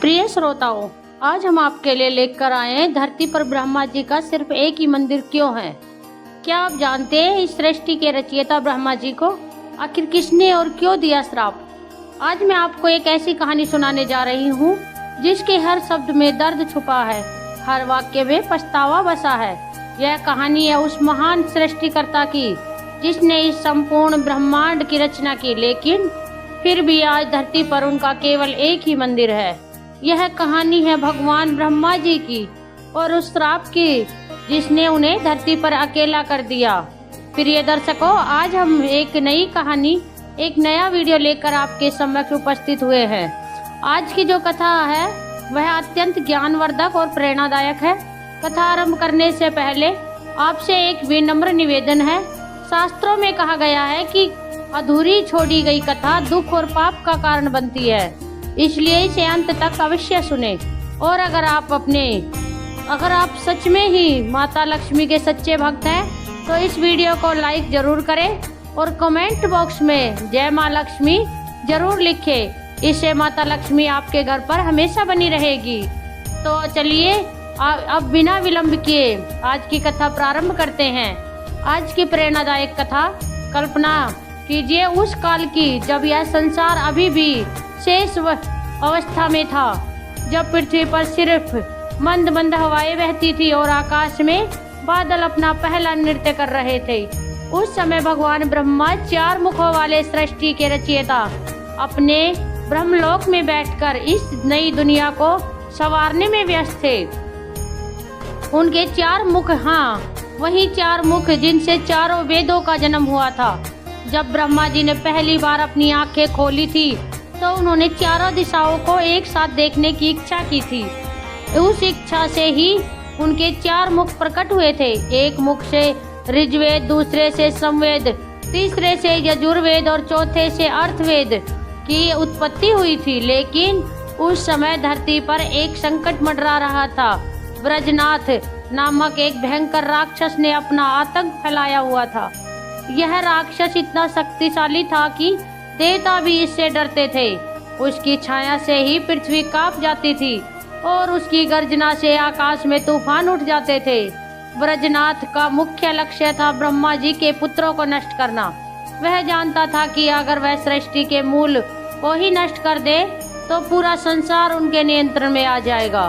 प्रिय श्रोताओं, आज हम आपके लिए लेकर आए हैं धरती पर ब्रह्मा जी का सिर्फ एक ही मंदिर क्यों है। क्या आप जानते हैं इस सृष्टि के रचयिता ब्रह्मा जी को आखिर किसने और क्यों दिया श्राप। आज मैं आपको एक ऐसी कहानी सुनाने जा रही हूँ जिसके हर शब्द में दर्द छुपा है, हर वाक्य में पछतावा बसा है। यह कहानी है उस महान सृष्टिकर्ता की जिसने इस संपूर्ण ब्रह्मांड की रचना की, लेकिन फिर भी आज धरती पर उनका केवल एक ही मंदिर है। यह कहानी है भगवान ब्रह्मा जी की और उस श्राप की जिसने उन्हें धरती पर अकेला कर दिया। प्रिय दर्शकों, आज हम एक नई कहानी, एक नया वीडियो लेकर आपके समक्ष उपस्थित हुए हैं। आज की जो कथा है वह अत्यंत ज्ञानवर्धक और प्रेरणादायक है। कथा आरंभ करने से पहले आपसे एक विनम्र निवेदन है। शास्त्रों में कहा गया है कि अधूरी छोड़ी गई कथा दुख और पाप का कारण बनती है, इसलिए इसे अंत तक अवश्य सुने। और अगर आप सच में ही माता लक्ष्मी के सच्चे भक्त हैं तो इस वीडियो को लाइक जरूर करें और कमेंट बॉक्स में जय माँ लक्ष्मी जरूर लिखें। इससे माता लक्ष्मी आपके घर पर हमेशा बनी रहेगी। तो चलिए अब बिना विलंब किए आज की कथा प्रारंभ करते हैं। आज की प्रेरणादायक कथा, कल्पना कीजिए उस काल की जब यह संसार अभी भी शेष अवस्था में था, जब पृथ्वी पर सिर्फ मंद मंद हवाएं बहती थी और आकाश में बादल अपना पहला नृत्य कर रहे थे। उस समय भगवान ब्रह्मा चार मुखों वाले सृष्टि के रचयिता अपने ब्रह्मलोक में बैठकर इस नई दुनिया को संवारने में व्यस्त थे। उनके चार मुख, वही चार मुख जिनसे चारों वेदों का जन्म हुआ था। जब ब्रह्मा जी ने पहली बार अपनी आंखें खोली थी तो उन्होंने चारों दिशाओं को एक साथ देखने की इच्छा की थी। उस इच्छा से ही उनके चार मुख प्रकट हुए थे। एक मुख से ऋग्वेद, दूसरे से समवेद, तीसरे से यजुर्वेद और चौथे से अर्थवेद की उत्पत्ति हुई थी। लेकिन उस समय धरती पर एक संकट मंडरा रहा था। ब्रजनाथ नामक एक भयंकर राक्षस ने अपना आतंक फैलाया हुआ था। यह राक्षस इतना शक्तिशाली था कि देवता भी इससे डरते थे। उसकी छाया से ही पृथ्वी कांप जाती थी और उसकी गर्जना से आकाश में तूफान उठ जाते थे। ब्रजनाथ का मुख्य लक्ष्य था ब्रह्मा जी के पुत्रों को नष्ट करना। वह जानता था कि अगर वह सृष्टि के मूल को ही नष्ट कर दे तो पूरा संसार उनके नियंत्रण में आ जाएगा।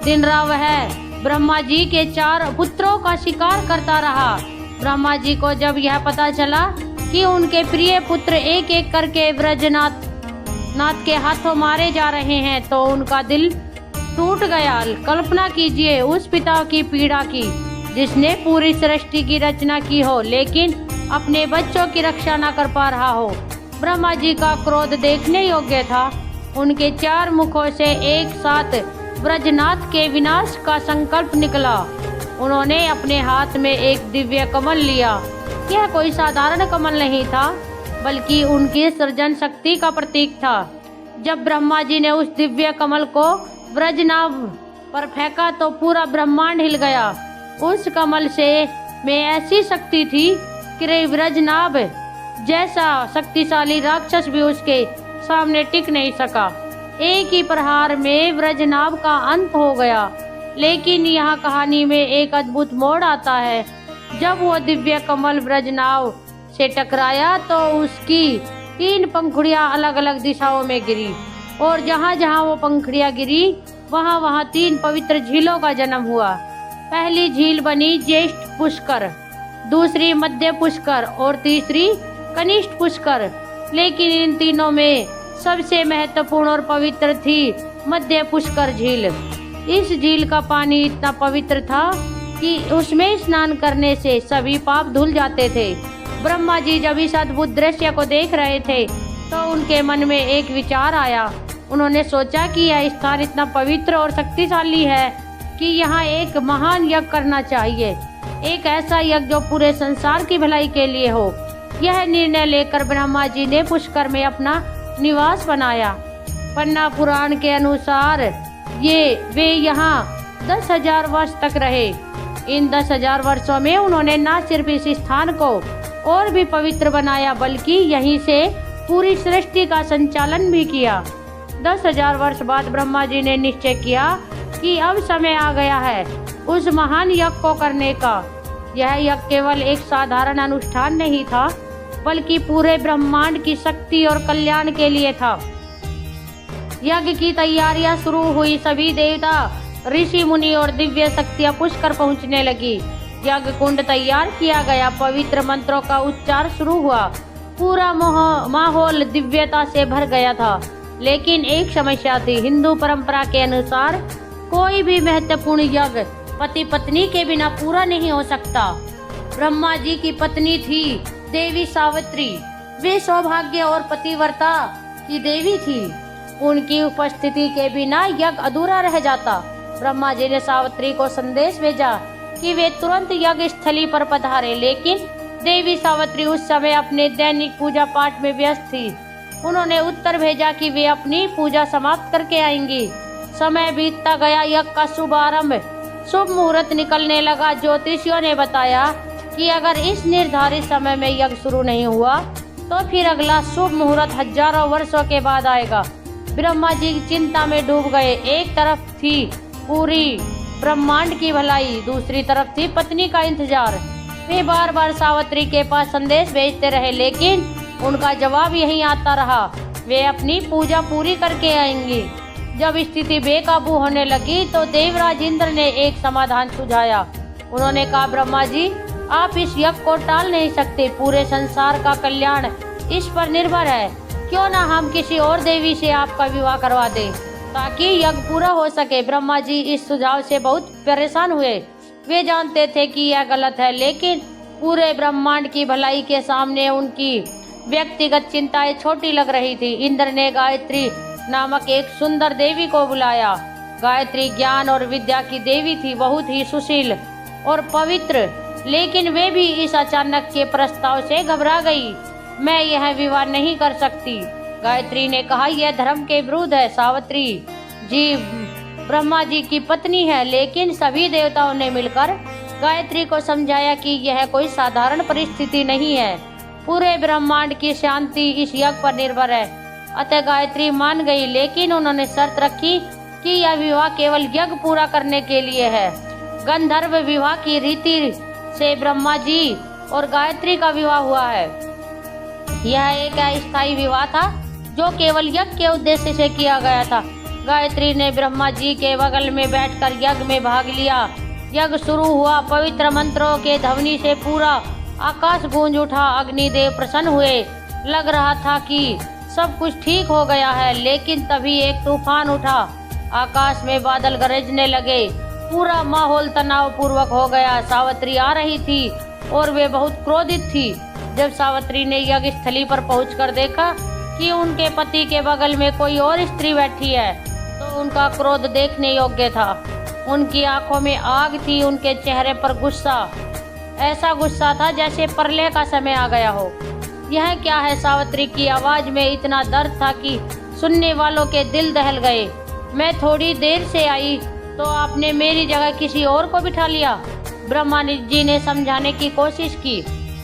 दिन रात वह ब्रह्मा जी के चार पुत्रों का शिकार करता रहा। ब्रह्मा जी को जब यह पता चला कि उनके प्रिय पुत्र एक एक करके ब्रजनाथ के हाथों मारे जा रहे हैं तो उनका दिल टूट गया। कल्पना कीजिए उस पिता की पीड़ा की जिसने पूरी सृष्टि की रचना की हो लेकिन अपने बच्चों की रक्षा न कर पा रहा हो। ब्रह्मा जी का क्रोध देखने योग्य था। उनके चार मुखों से एक साथ ब्रजनाथ के विनाश का संकल्प निकला। उन्होंने अपने हाथ में एक दिव्य कमल लिया। यह कोई साधारण कमल नहीं था बल्कि उनकी सृजन शक्ति का प्रतीक था। जब ब्रह्मा जी ने उस दिव्य कमल को ब्रजनाभ पर फेंका तो पूरा ब्रह्मांड हिल गया। उस कमल में ऐसी शक्ति थी कि ब्रजनाभ जैसा शक्तिशाली राक्षस भी उसके सामने टिक नहीं सका। एक ही प्रहार में ब्रजनाभ का अंत हो गया। लेकिन यहाँ कहानी में एक अद्भुत मोड़ आता है। जब वो दिव्य कमल ब्रजनाभ से टकराया तो उसकी तीन पंखुड़ियां अलग अलग दिशाओं में गिरी और जहाँ जहाँ वो पंखुड़ियां गिरी वहाँ वहाँ तीन पवित्र झीलों का जन्म हुआ। पहली झील बनी ज्येष्ठ पुष्कर, दूसरी मध्य पुष्कर और तीसरी कनिष्ठ पुष्कर। लेकिन इन तीनों में सबसे महत्वपूर्ण और पवित्र थी मध्य पुष्कर झील। इस झील का पानी इतना पवित्र था कि उसमें स्नान करने से सभी पाप धुल जाते थे। ब्रह्मा जी जब इस अद्भुत दृश्य को देख रहे थे तो उनके मन में एक विचार आया। उन्होंने सोचा कि यह स्थान इतना पवित्र और शक्तिशाली है कि यहाँ एक महान यज्ञ करना चाहिए, एक ऐसा यज्ञ जो पूरे संसार की भलाई के लिए हो। यह निर्णय लेकर ब्रह्मा जी ने पुष्कर में अपना निवास बनाया। पन्ना पुराण के अनुसार वे यहाँ 10,000 वर्ष तक रहे। इन 10,000 वर्षों में उन्होंने न सिर्फ इस स्थान को और भी पवित्र बनाया बल्कि यहीं से पूरी सृष्टि का संचालन भी किया। 10,000 वर्ष बाद ब्रह्मा जी ने निश्चय किया कि अब समय आ गया है उस महान यज्ञ को करने का। यह यज्ञ केवल एक साधारण अनुष्ठान नहीं था, बल्कि पूरे ब्रह्मांड की शक्ति और कल्याण के लिए था। यज्ञ की तैयारियां शुरू हुई। सभी देवता, ऋषि मुनि और दिव्य शक्तियां पुष्कर पहुंचने लगी। यज्ञ कुंड तैयार किया गया, पवित्र मंत्रों का उच्चार शुरू हुआ। पूरा माहौल दिव्यता से भर गया था। लेकिन एक समस्या थी। हिंदू परंपरा के अनुसार कोई भी महत्वपूर्ण यज्ञ पति पत्नी के बिना पूरा नहीं हो सकता। ब्रह्मा जी की पत्नी थी देवी सावित्री। वे सौभाग्य और पतिव्रता की देवी थी। उनकी उपस्थिति के बिना यज्ञ अधूरा रह जाता। ब्रह्मा जी ने सावित्री को संदेश भेजा कि वे तुरंत यज्ञ स्थली पर पधारे, लेकिन देवी सावित्री उस समय अपने दैनिक पूजा पाठ में व्यस्त थी। उन्होंने उत्तर भेजा कि वे अपनी पूजा समाप्त करके आएंगी। समय बीतता गया। यज्ञ का शुभारंभ, शुभ मुहूर्त निकलने लगा। ज्योतिषियों ने बताया कि अगर इस निर्धारित समय में यज्ञ शुरू नहीं हुआ तो फिर अगला शुभ मुहूर्त हजारों वर्षों के बाद आएगा। ब्रह्मा जी चिंता में डूब गए। एक तरफ थी पूरी ब्रह्मांड की भलाई, दूसरी तरफ थी पत्नी का इंतजार। वे बार बार सावित्री के पास संदेश भेजते रहे, लेकिन उनका जवाब यही आता रहा, वे अपनी पूजा पूरी करके आएंगी। जब स्थिति बेकाबू होने लगी तो देवराज इंद्र ने एक समाधान सुझाया। उन्होंने कहा, ब्रह्मा जी, आप इस यज्ञ को टाल नहीं सकते। पूरे संसार का कल्याण इस पर निर्भर है। क्यों ना हम किसी और देवी से आपका विवाह करवा दें ताकि यज्ञ पूरा हो सके। ब्रह्मा जी इस सुझाव से बहुत परेशान हुए। वे जानते थे कि यह गलत है, लेकिन पूरे ब्रह्मांड की भलाई के सामने उनकी व्यक्तिगत चिंताएं छोटी लग रही थी। इंद्र ने गायत्री नामक एक सुंदर देवी को बुलाया। गायत्री ज्ञान और विद्या की देवी थी, बहुत ही सुशील और पवित्र, लेकिन वे भी इस अचानक के प्रस्ताव से घबरा गई। मैं यह विवाह नहीं कर सकती, गायत्री ने कहा। यह धर्म के विरुद्ध है। सावित्री जी ब्रह्मा जी की पत्नी है, लेकिन सभी देवताओं ने मिलकर गायत्री को समझाया कि यह कोई साधारण परिस्थिति नहीं है। पूरे ब्रह्मांड की शांति इस यज्ञ पर निर्भर है। अतः गायत्री मान गई, लेकिन उन्होंने शर्त रखी कि यह विवाह केवल यज्ञ पूरा करने के लिए है। गंधर्व विवाह की रीति से ब्रह्मा जी और गायत्री का विवाह हुआ है। यह एक अस्थायी विवाह था जो केवल यज्ञ के उद्देश्य से किया गया था। गायत्री ने ब्रह्मा जी के बगल में बैठकर यज्ञ में भाग लिया। यज्ञ शुरू हुआ। पवित्र मंत्रों के ध्वनि से पूरा आकाश गूंज उठा। अग्निदेव प्रसन्न हुए। लग रहा था कि सब कुछ ठीक हो गया है, लेकिन तभी एक तूफान उठा। आकाश में बादल गरजने लगे। पूरा माहौल तनावपूर्वक हो गया। सावित्री आ रही थी और वे बहुत क्रोधित थी। जब सावित्री ने यज्ञ स्थली पर पहुंचकर देखा कि उनके पति के बगल में कोई और स्त्री बैठी है, तो उनका क्रोध देखने योग्य था। उनकी आंखों में आग थी, उनके चेहरे पर गुस्सा, ऐसा गुस्सा था जैसे प्रलय का समय आ गया हो। यह क्या है? सावित्री की आवाज में इतना दर्द था कि सुनने वालों के दिल दहल गए। मैं थोड़ी देर से आई तो आपने मेरी जगह किसी और को बिठा लिया। ब्रह्मा जी ने समझाने की कोशिश की।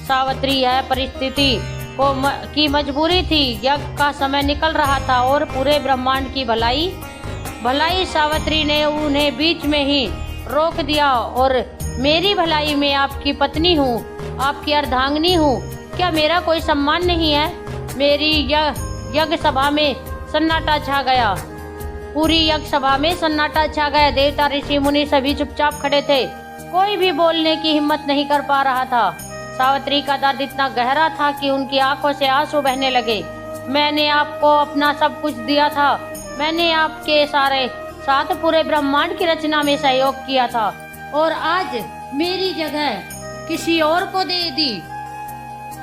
सावित्री, यह परिस्थिति की मजबूरी थी। यज्ञ का समय निकल रहा था और पूरे ब्रह्मांड की भलाई सावित्री ने उन्हें बीच में ही रोक दिया। और मेरी भलाई, मैं आपकी पत्नी हूँ, आपकी अर्धांगिनी हूँ। क्या मेरा कोई सम्मान नहीं है? मेरी यज्ञ सभा में सन्नाटा छा गया। पूरी यज्ञ सभा में सन्नाटा छा गया। देवता, ऋषि मुनि सभी चुपचाप खड़े थे। कोई भी बोलने की हिम्मत नहीं कर पा रहा था। सावित्री का दर्द इतना गहरा था कि उनकी आंखों से आंसू बहने लगे। मैंने आपको अपना सब कुछ दिया था। मैंने आपके साथ पूरे ब्रह्मांड की रचना में सहयोग किया था, और आज मेरी जगह किसी और को दे दी।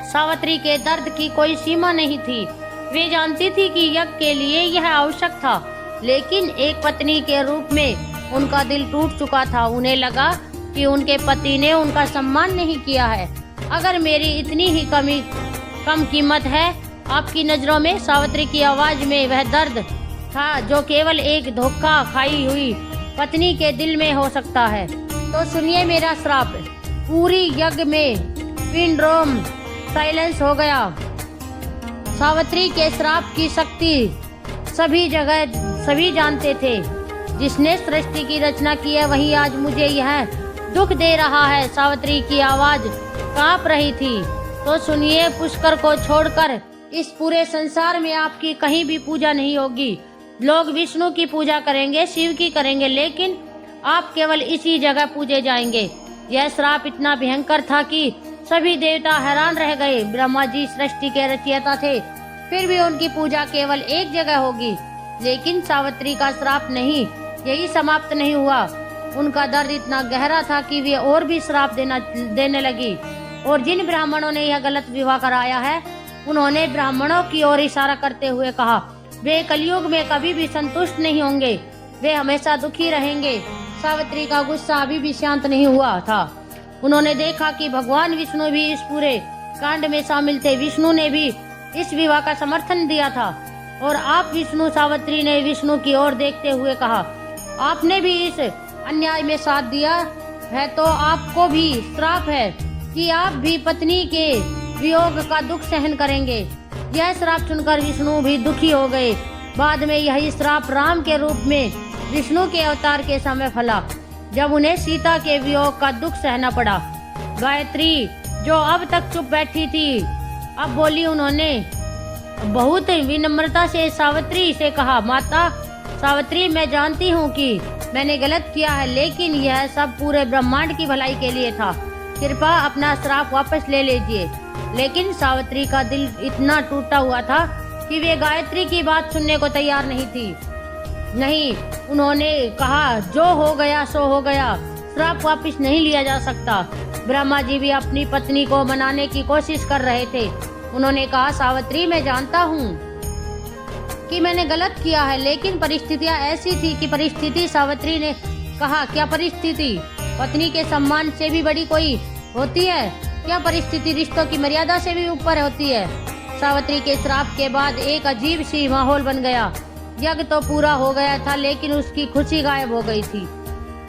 सावित्री के दर्द की कोई सीमा नहीं थी। वे जानती थी कि यज्ञ के लिए यह आवश्यक था, लेकिन एक पत्नी के रूप में उनका दिल टूट चुका था। उन्हें लगा कि उनके पति ने उनका सम्मान नहीं किया है। अगर मेरी इतनी ही कम कीमत है आपकी नजरों में? सावित्री की आवाज में वह दर्द था जो केवल एक धोखा खाई हुई पत्नी के दिल में हो सकता है। तो सुनिए मेरा श्राप। पूरी यज्ञ में पिन ड्रॉम साइलेंस हो गया। सावित्री के श्राप की शक्ति सभी जगह सभी जानते थे। जिसने सृष्टि की रचना की है वही आज मुझे यह दुख दे रहा है। सावित्री की आवाज कांप रही थी। तो सुनिए, पुष्कर को छोड़कर इस पूरे संसार में आपकी कहीं भी पूजा नहीं होगी। लोग विष्णु की पूजा करेंगे, शिव की करेंगे, लेकिन आप केवल इसी जगह पूजे जाएंगे। यह श्राप इतना भयंकर था कि सभी देवता हैरान रह गए। ब्रह्मा जी सृष्टि के रचयिता थे, फिर भी उनकी पूजा केवल एक जगह होगी। लेकिन सावित्री का श्राप नहीं, यही समाप्त नहीं हुआ। उनका दर्द इतना गहरा था कि वे और भी श्राप देने लगी। और जिन ब्राह्मणों ने यह गलत विवाह कराया है, उन्होंने ब्राह्मणों की ओर इशारा करते हुए कहा, वे कलयुग में कभी भी संतुष्ट नहीं होंगे, वे हमेशा दुखी रहेंगे। सावित्री का गुस्सा अभी भी शांत नहीं हुआ था। उन्होंने देखा कि भगवान विष्णु भी इस पूरे कांड में शामिल थे। विष्णु ने भी इस विवाह का समर्थन दिया था। और आप विष्णु, सावित्री ने विष्णु की ओर देखते हुए कहा, आपने भी इस अन्याय में साथ दिया है तो आपको भी श्राप है कि आप भी पत्नी के वियोग का दुख सहन करेंगे। यह श्राप सुनकर विष्णु भी दुखी हो गए। बाद में यही श्राप राम के रूप में विष्णु के अवतार के समय फला, जब उन्हें सीता के वियोग का दुख सहना पड़ा। गायत्री, जो अब तक चुप बैठी थी, अब बोली। उन्होंने बहुत विनम्रता से सावित्री से कहा, माता सावित्री, मैं जानती हूँ कि मैंने गलत किया है, लेकिन यह सब पूरे ब्रह्मांड की भलाई के लिए था। कृपया अपना श्राप वापस ले लीजिए। लेकिन सावित्री का दिल इतना टूटा हुआ था कि वे गायत्री की बात सुनने को तैयार नहीं थी। नहीं, उन्होंने कहा, जो हो गया सो हो गया, श्राप वापस नहीं लिया जा सकता। ब्रह्मा जी भी अपनी पत्नी को मनाने की कोशिश कर रहे थे। उन्होंने कहा, सावित्री, मैं जानता हूँ कि मैंने गलत किया है, लेकिन परिस्थितियाँ ऐसी थी कि परिस्थिति। सावित्री ने कहा, क्या परिस्थिति? पत्नी के सम्मान से भी बड़ी कोई होती है क्या? परिस्थिति रिश्तों की मर्यादा से भी ऊपर होती है। सावित्री के श्राप के बाद एक अजीब सी माहौल बन गया। यज्ञ तो पूरा हो गया था, लेकिन उसकी खुशी गायब हो गई थी।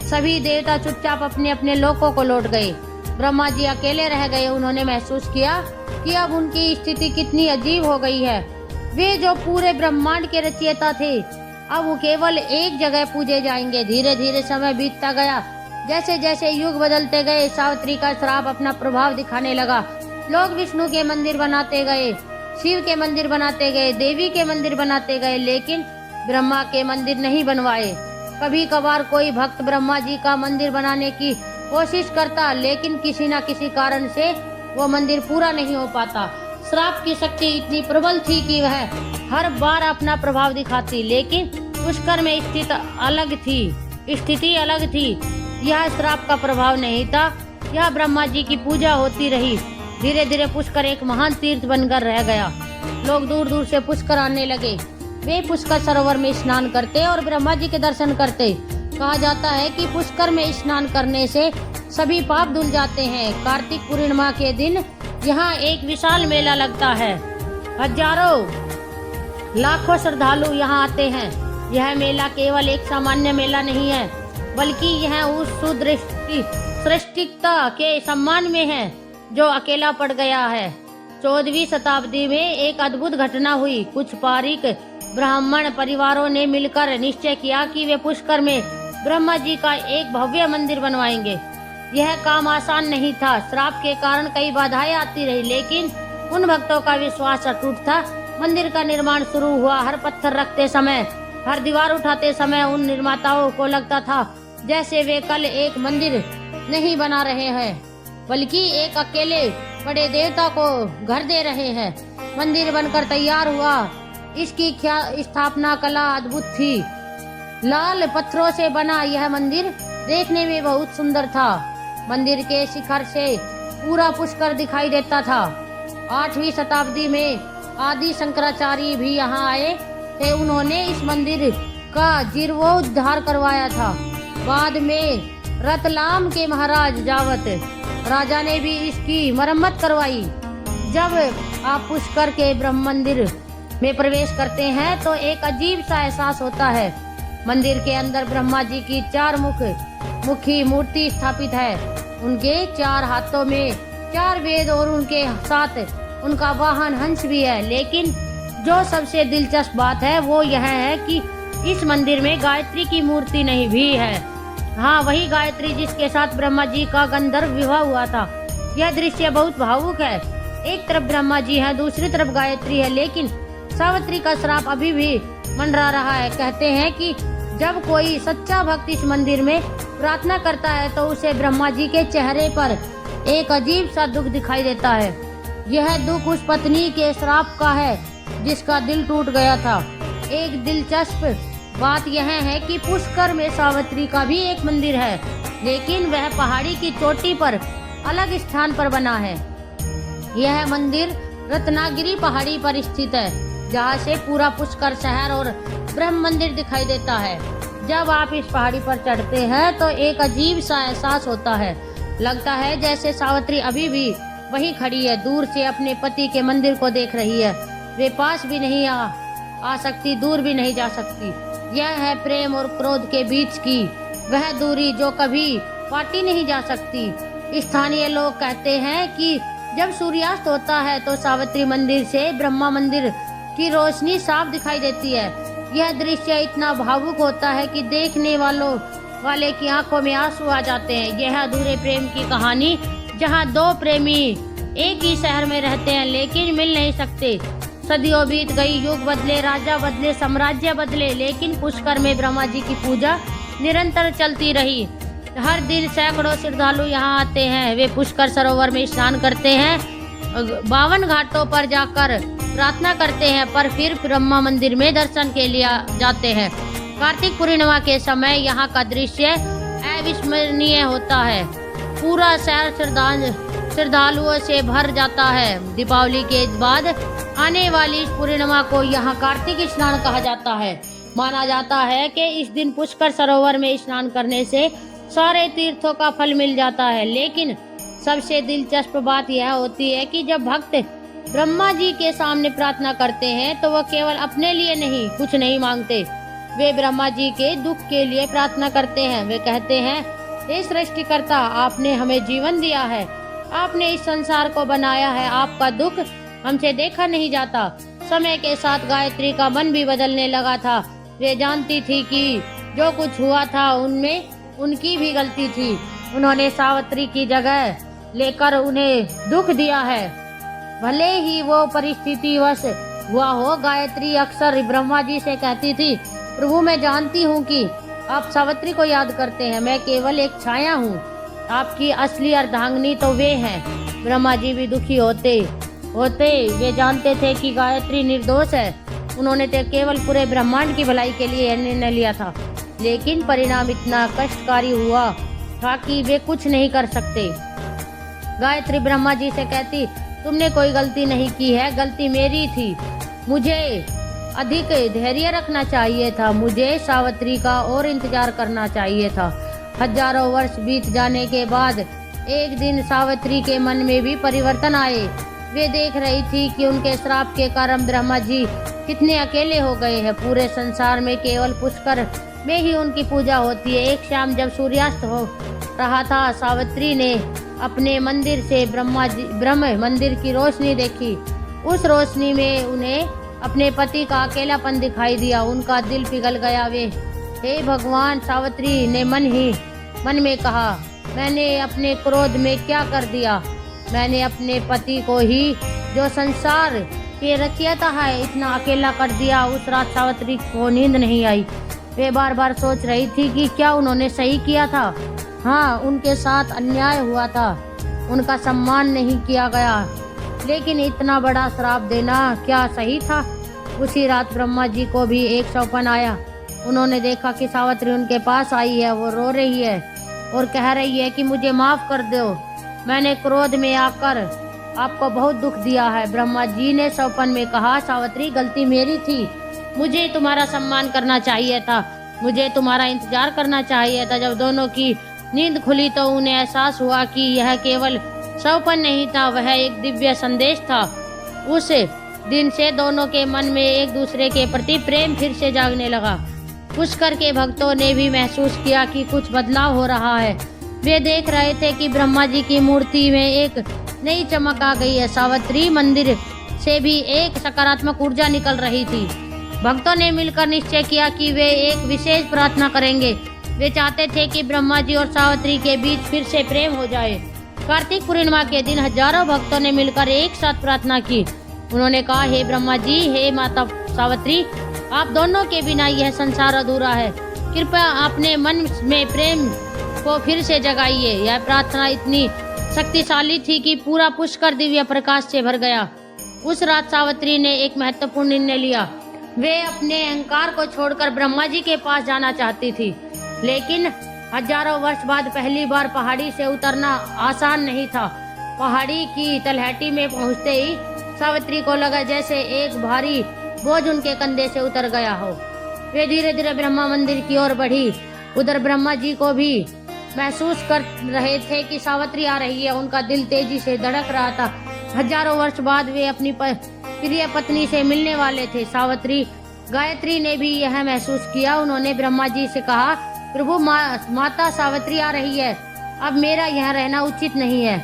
सभी देवता चुपचाप अपने अपने लोकों को लौट गए। ब्रह्मा जी अकेले रह गए। उन्होंने महसूस किया कि अब उनकी स्थिति कितनी अजीब हो गई है। वे जो पूरे ब्रह्मांड के रचयिता थे, अब वो केवल एक जगह पूजे जाएंगे। धीरे धीरे समय बीतता गया। जैसे जैसे युग बदलते गए, सावित्री का श्राप अपना प्रभाव दिखाने लगा। लोग विष्णु के मंदिर बनाते गए, शिव के मंदिर बनाते गए, देवी के मंदिर बनाते गए, लेकिन ब्रह्मा के मंदिर नहीं बनवाए। कभी कभार कोई भक्त ब्रह्मा जी का मंदिर बनाने की कोशिश करता, लेकिन किसी न किसी कारण से वो मंदिर पूरा नहीं हो पाता। श्राप की शक्ति इतनी प्रबल थी कि वह हर बार अपना प्रभाव दिखाती, लेकिन पुष्कर में स्थिति अलग थी। यह श्राप का प्रभाव नहीं था, यह ब्रह्मा जी की पूजा होती रही। धीरे धीरे पुष्कर एक महान तीर्थ बनकर रह गया। लोग दूर दूर से पुष्कर आने लगे। वे पुष्कर सरोवर में स्नान करते और ब्रह्मा जी के दर्शन करते। कहा जाता है कि पुष्कर में स्नान करने से सभी पाप धुल जाते हैं। कार्तिक पूर्णिमा के दिन यहाँ एक विशाल मेला लगता है। हजारों लाखों श्रद्धालु यहाँ आते हैं। यह मेला केवल एक सामान्य मेला नहीं है, बल्कि यह उस सृष्टिकर्ता के सम्मान में है जो अकेला पड़ गया है। 14वीं शताब्दी में एक अद्भुत घटना हुई। कुछ पारीक ब्राह्मण परिवारों ने मिलकर निश्चय किया कि वे पुष्कर में ब्रह्मा जी का एक भव्य मंदिर बनवाएंगे। यह काम आसान नहीं था। श्राप के कारण कई बाधाएं आती रही, लेकिन उन भक्तों का विश्वास अटूट था। मंदिर का निर्माण शुरू हुआ। हर पत्थर रखते समय, हर दीवार उठाते समय उन निर्माताओं को लगता था जैसे वे कल एक मंदिर नहीं बना रहे हैं, बल्कि एक अकेले बड़े देवता को घर दे रहे हैं। मंदिर बनकर तैयार हुआ। इसकी स्थापना कला अद्भुत थी। लाल पत्थरों से बना यह मंदिर देखने में बहुत सुंदर था। मंदिर के शिखर से पूरा पुष्कर दिखाई देता था। 8वीं शताब्दी में आदि शंकराचार्य भी यहाँ आए थे। उन्होंने इस मंदिर का जीर्णोद्धार करवाया था। बाद में रतलाम के महाराज जावत राजा ने भी इसकी मरम्मत करवाई। जब आप पुष्कर के ब्रह्म मंदिर में प्रवेश करते हैं तो एक अजीब सा एहसास होता है। मंदिर के अंदर ब्रह्मा जी की 4 मुखी मूर्ति स्थापित है। उनके 4 हाथों में 4 वेद और उनके साथ उनका वाहन हंस भी है। लेकिन जो सबसे दिलचस्प बात है वो यह है कि इस मंदिर में गायत्री की मूर्ति नहीं भी है। हाँ, वही गायत्री जिसके साथ ब्रह्मा जी का गंधर्व विवाह हुआ था। यह दृश्य बहुत भावुक है। एक तरफ ब्रह्मा जी है, दूसरी तरफ गायत्री है, लेकिन सावित्री का श्राप अभी भी मंडरा रहा है। कहते हैं कि जब कोई सच्चा भक्त इस मंदिर में प्रार्थना करता है तो उसे ब्रह्मा जी के चेहरे पर एक अजीब सा दुख दिखाई देता है। यह दुख उस पत्नी के श्राप का है जिसका दिल टूट गया था। एक दिलचस्प बात यह है कि पुष्कर में सावित्री का भी एक मंदिर है, लेकिन वह पहाड़ी की चोटी पर अलग स्थान पर बना है। यह मंदिर रत्नागिरी पहाड़ी पर स्थित है, जहाँ से पूरा पुष्कर शहर और ब्रह्म मंदिर दिखाई देता है। जब आप इस पहाड़ी पर चढ़ते हैं तो एक अजीब सा एहसास होता है। लगता है जैसे सावित्री अभी भी वहीं खड़ी है, दूर से अपने पति के मंदिर को देख रही है। वे पास भी नहीं आ सकती, दूर भी नहीं जा सकती। यह है प्रेम और क्रोध के बीच की वह दूरी जो कभी पाटी नहीं जा सकती। स्थानीय लोग कहते हैं कि जब सूर्यास्त होता है तो सावित्री मंदिर से ब्रह्मा मंदिर की रोशनी साफ दिखाई देती है। यह दृश्य इतना भावुक होता है कि देखने वाले की आंखों में आंसू आ जाते हैं। यह अधूरे प्रेम की कहानी, जहां दो प्रेमी एक ही शहर में रहते हैं लेकिन मिल नहीं सकते। सदियों बीत गई, युग बदले, राजा बदले, साम्राज्य बदले, लेकिन पुष्कर में ब्रह्मा जी की पूजा निरंतर चलती रही। हर दिन सैकड़ों श्रद्धालु यहाँ आते हैं। वे पुष्कर सरोवर में स्नान करते हैं, 52 घाटों पर जाकर प्रार्थना करते हैं, पर फिर ब्रह्मा मंदिर में दर्शन के लिए जाते हैं। कार्तिक पूर्णिमा के समय यहाँ का दृश्य अविस्मरणीय होता है। पूरा शहर श्रद्धालुओं से भर जाता है। दीपावली के बाद आने वाली इस पूर्णिमा को यहाँ कार्तिक स्नान कहा जाता है। माना जाता है कि इस दिन पुष्कर सरोवर में स्नान करने से सारे तीर्थों का फल मिल जाता है। लेकिन सबसे दिलचस्प बात यह होती है कि जब भक्त ब्रह्मा जी के सामने प्रार्थना करते हैं तो वह केवल अपने लिए नहीं, कुछ नहीं मांगते। वे ब्रह्मा जी के दुख के लिए प्रार्थना करते हैं। वे कहते हैं, हे सृष्टिकर्ता, आपने हमें जीवन दिया है, आपने इस संसार को बनाया है, आपका दुख हमसे देखा नहीं जाता। समय के साथ गायत्री का मन भी बदलने लगा था। वे जानती थी कि जो कुछ हुआ था उनमें उनकी भी गलती थी। उन्होंने सावित्री की जगह लेकर उन्हें दुख दिया है, भले ही वो परिस्थितिवश हुआ हो। गायत्री अक्सर ब्रह्मा जी से कहती थी, प्रभु, मैं जानती हूँ कि आप सावित्री को याद करते हैं, मैं केवल एक छाया हूँ, आपकी असली अर्धांगिनी तो वे हैं। ब्रह्मा जी भी दुखी होते वे जानते थे कि गायत्री निर्दोष है। उन्होंने तो केवल पूरे ब्रह्मांड की भलाई के लिए निर्णय लिया था, लेकिन परिणाम इतना कष्टकारी हुआ था कि वे कुछ नहीं कर सकते। गायत्री ब्रह्मा जी से कहती, तुमने कोई गलती नहीं की है, गलती मेरी थी। मुझे अधिक धैर्य रखना चाहिए था, मुझे सावित्री का और इंतजार करना चाहिए था। हजारों वर्ष बीत जाने के बाद एक दिन सावित्री के मन में भी परिवर्तन आए। वे देख रही थी कि उनके श्राप के कारण ब्रह्मा जी कितने अकेले हो गए हैं। पूरे संसार में केवल पुष्कर में ही उनकी पूजा होती है। एक शाम जब सूर्यास्त हो रहा था, सावित्री ने अपने मंदिर से ब्रह्म मंदिर की रोशनी देखी। उस रोशनी में उन्हें अपने पति का अकेलापन दिखाई दिया। उनका दिल पिघल गया। वे, हे भगवान, सावित्री ने मन में कहा, मैंने अपने क्रोध में क्या कर दिया? मैंने अपने पति को ही, जो संसार के रचयिता है, इतना अकेला कर दिया। उस रात सावित्री को नींद नहीं आई। वे बार बार सोच रही थी कि क्या उन्होंने सही किया था। हाँ, उनके साथ अन्याय हुआ था, उनका सम्मान नहीं किया गया, लेकिन इतना बड़ा श्राप देना क्या सही था? उसी रात ब्रह्मा जी को भी एक सौपन आया। उन्होंने देखा कि सावित्री उनके पास आई है। वो रो रही है और कह रही है कि मुझे माफ कर दो, मैंने क्रोध में आकर आपको बहुत दुख दिया है। ब्रह्मा जी ने सौपन में कहा, सावित्री, गलती मेरी थी, मुझे तुम्हारा सम्मान करना चाहिए था, मुझे तुम्हारा इंतजार करना चाहिए था। जब दोनों की नींद खुली तो उन्हें एहसास हुआ कि यह केवल सौपन नहीं था, वह एक दिव्य संदेश था। उस दिन से दोनों के मन में एक दूसरे के प्रति प्रेम फिर से जागने लगा। पुष्कर के भक्तों ने भी महसूस किया कि कुछ बदलाव हो रहा है। वे देख रहे थे कि ब्रह्मा जी की मूर्ति में एक नई चमक आ गई है। सावित्री मंदिर से भी एक सकारात्मक ऊर्जा निकल रही थी। भक्तों ने मिलकर निश्चय किया कि वे एक विशेष प्रार्थना करेंगे। वे चाहते थे कि ब्रह्मा जी और सावित्री के बीच फिर से प्रेम हो जाए। कार्तिक पूर्णिमा के दिन हजारों भक्तों ने मिलकर एक साथ प्रार्थना की। उन्होंने कहा, हे ब्रह्मा जी, हे माता सावित्री, आप दोनों के बिना यह संसार अधूरा है। कृपया अपने मन में प्रेम को फिर से जगाइए। यह प्रार्थना इतनी शक्तिशाली थी कि पूरा पुष्कर दिव्य प्रकाश से भर गया। उस रात सावित्री ने एक महत्वपूर्ण निर्णय लिया। वे अपने अहंकार को छोड़कर ब्रह्मा जी के पास जाना चाहती थी, लेकिन हजारों वर्ष बाद पहली बार पहाड़ी से उतरना आसान नहीं था। पहाड़ी की तलहटी में पहुंचते ही सावित्री को लगा जैसे एक भारी बोझ उनके कंधे से उतर गया हो। वे धीरे धीरे ब्रह्मा मंदिर की ओर बढ़ी। उधर ब्रह्मा जी को भी महसूस कर रहे थे कि सावित्री आ रही है। उनका दिल तेजी से धड़क रहा था। हजारों वर्ष बाद वे अपनी प्रिय पत्नी से मिलने वाले थे। सावित्री गायत्री ने भी यह महसूस किया। उन्होंने ब्रह्मा जी से कहा, प्रभु, माता सावित्री आ रही है। अब मेरा यहाँ रहना उचित नहीं है।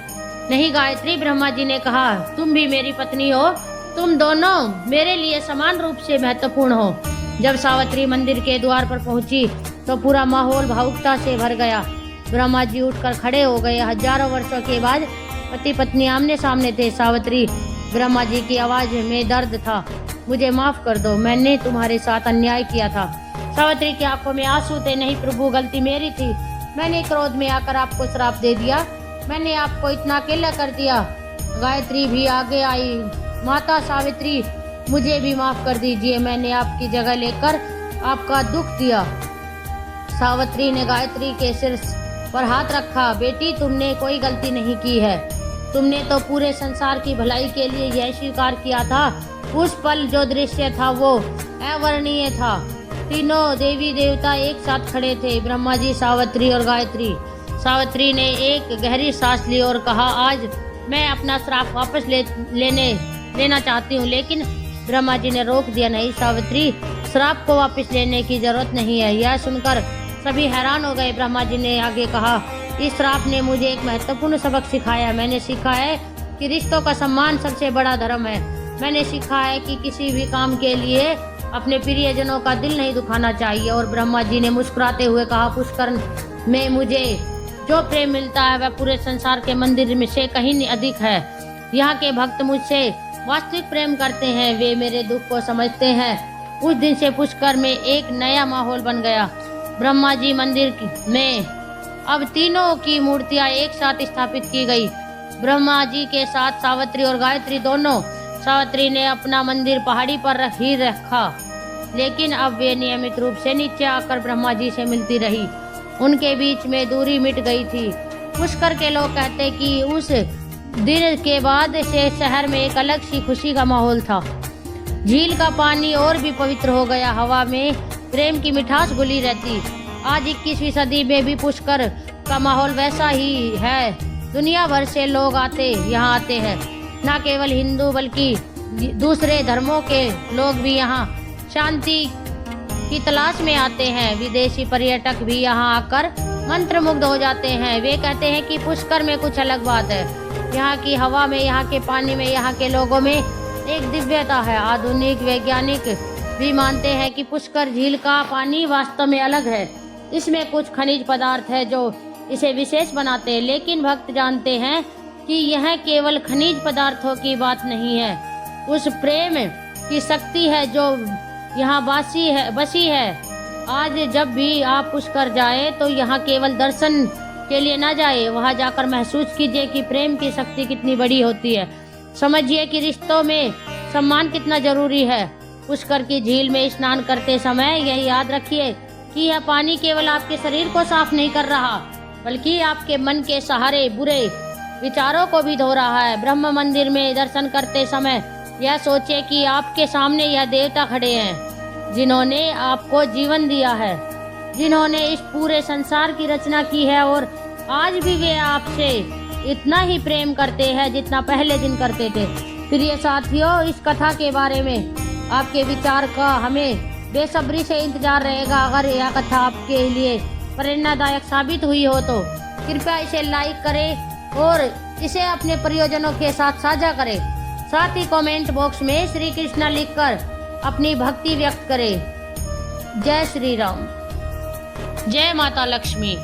नहीं गायत्री, ब्रह्मा जी ने कहा, तुम भी मेरी पत्नी हो। तुम दोनों मेरे लिए समान रूप से महत्वपूर्ण हो। जब सावित्री मंदिर के द्वार पर पहुंची तो पूरा माहौल भावुकता से भर गया। ब्रह्मा जी उठकर खड़े हो गए। हजारों वर्षों के बाद पति पत्नी आमने सामने थे। सावित्री, ब्रह्मा जी की आवाज में दर्द था। मुझे माफ कर दो, मैंने तुम्हारे साथ अन्याय किया था। सावित्री की आंखों में आंसू थे। नहीं प्रभु, गलती मेरी थी। मैंने क्रोध में आकर आपको श्राप दे दिया। मैंने आपको इतना अकेला कर दिया। गायत्री भी आगे आई। माता सावित्री, मुझे भी माफ कर दीजिए। मैंने आपकी जगह लेकर आपका दुख दिया। सावित्री ने गायत्री के सिर पर हाथ रखा। बेटी, तुमने कोई गलती नहीं की है। तुमने तो पूरे संसार की भलाई के लिए यह स्वीकार किया था। उस पल जो दृश्य था वो अवर्णनीय था। तीनों देवी देवता एक साथ खड़े थे, ब्रह्मा जी, सावित्री और गायत्री। सावित्री ने एक गहरी सांस ली और कहा, आज मैं अपना श्राप वापस लेना चाहती हूँ। लेकिन ब्रह्मा जी ने रोक दिया। नहीं सावित्री, श्राप को वापस लेने की जरूरत नहीं है। यह सुनकर सभी हैरान हो गए। ब्रह्मा जी ने आगे कहा, इस श्राप ने मुझे एक महत्वपूर्ण सबक सिखाया। मैंने सीखा है कि रिश्तों का सम्मान सबसे बड़ा धर्म है। मैंने सीखा है कि किसी भी काम के लिए अपने प्रियजनों का दिल नहीं दुखाना चाहिए। और ब्रह्मा जी ने मुस्कुराते हुए कहा, पुष्कर में मुझे जो प्रेम मिलता है वह पूरे संसार के मंदिर में से कहीं अधिक है। यहाँ के भक्त मुझसे वास्तविक प्रेम करते हैं। वे मेरे दुख को समझते हैं। उस दिन से पुष्कर में एक नया माहौल बन गया। ब्रह्मा जी मंदिर में अब तीनों की मूर्तियां एक साथ स्थापित की गई। ब्रह्मा जी के साथ सावित्री और गायत्री दोनों। सावित्री ने अपना मंदिर पहाड़ी पर ही रखा, लेकिन अब वे नियमित रूप से नीचे आकर ब्रह्मा जी से मिलती रही। उनके बीच में दूरी मिट गई थी। पुष्कर के लोग कहते कि उस दिन के बाद से शहर में एक अलग सी खुशी का माहौल था। झील का पानी और भी पवित्र हो गया। हवा में प्रेम की मिठास घुली रहती। आज 21वीं सदी में भी पुष्कर का माहौल वैसा ही है। दुनिया भर से लोग यहाँ आते हैं। न केवल हिंदू बल्कि दूसरे धर्मों के लोग भी यहाँ शांति की तलाश में आते हैं। विदेशी पर्यटक भी यहाँ आकर मंत्रमुग्ध हो जाते हैं। वे कहते हैं कि पुष्कर में कुछ अलग बात है। यहाँ की हवा में, यहाँ के पानी में, यहाँ के लोगों में एक दिव्यता है। आधुनिक वैज्ञानिक भी मानते हैं कि पुष्कर झील का पानी वास्तव में अलग है। इसमें कुछ खनिज पदार्थ है जो इसे विशेष बनाते हैं। लेकिन भक्त जानते हैं कि यह केवल खनिज पदार्थों की बात नहीं है। उस प्रेम की शक्ति है जो यहाँ बसी है। आज जब भी आप पुष्कर जाए तो यहाँ केवल दर्शन के लिए न जाए, वहाँ जाकर महसूस कीजिए कि प्रेम की शक्ति कितनी बड़ी होती है। समझिए कि रिश्तों में सम्मान कितना जरूरी है। पुष्कर की झील में स्नान करते समय यह याद रखिए कि यह पानी केवल आपके शरीर को साफ नहीं कर रहा, बल्कि आपके मन के सहारे बुरे विचारों को भी धो रहा है। ब्रह्म मंदिर में दर्शन करते समय यह सोचे कि आपके सामने यह देवता खड़े हैं जिन्होंने आपको जीवन दिया है, जिन्होंने इस पूरे संसार की रचना की है, और आज भी वे आपसे इतना ही प्रेम करते हैं जितना पहले दिन करते थे। प्रिय साथियों, इस कथा के बारे में आपके विचार का हमें बेसब्री से इंतजार रहेगा। अगर यह कथा आपके लिए प्रेरणादायक साबित हुई हो तो कृपया इसे लाइक करें और इसे अपने परियोजनों के साथ साझा करें। साथ ही कमेंट बॉक्स में श्री कृष्णा लिखकर अपनी भक्ति व्यक्त करें। जय श्री राम। जय माता लक्ष्मी।